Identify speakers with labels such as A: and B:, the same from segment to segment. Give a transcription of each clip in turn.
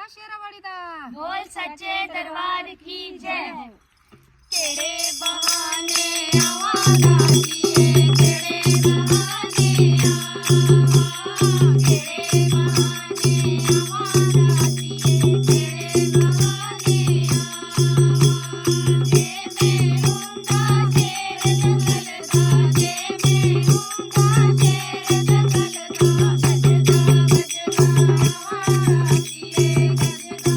A: शेरावाड़ी दा
B: बोल सच्चे दरबार की जय। केड़े बहाने आवागा जिए, केड़े बहाने केड़े बहाने आवागा जिए, केड़े बहाने जे मेरूंगा शेर जंगल दा, जे मेरूंगा शेर जंगल दा, गजदा गजदा आवागा जिए, गजदा गजदा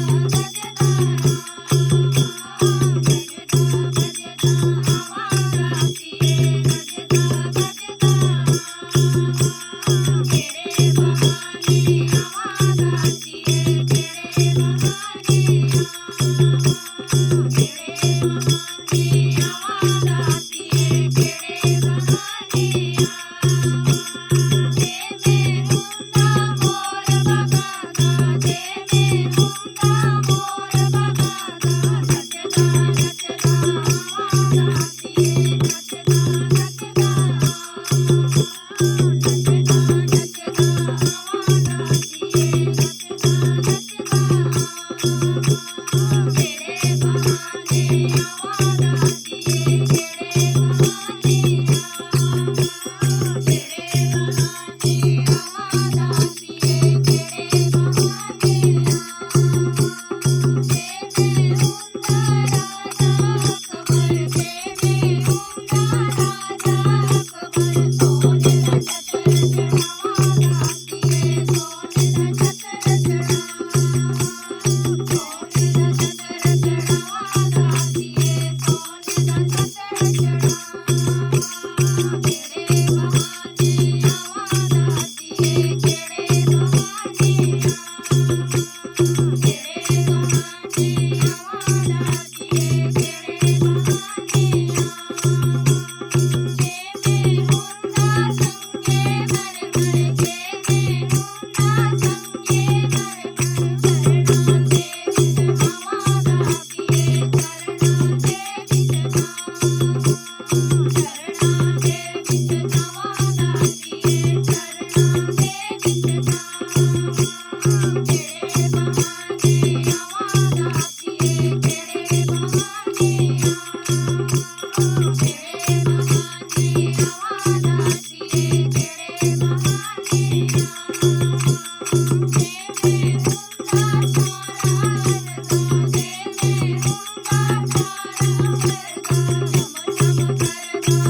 A: शेरावाड़ी दा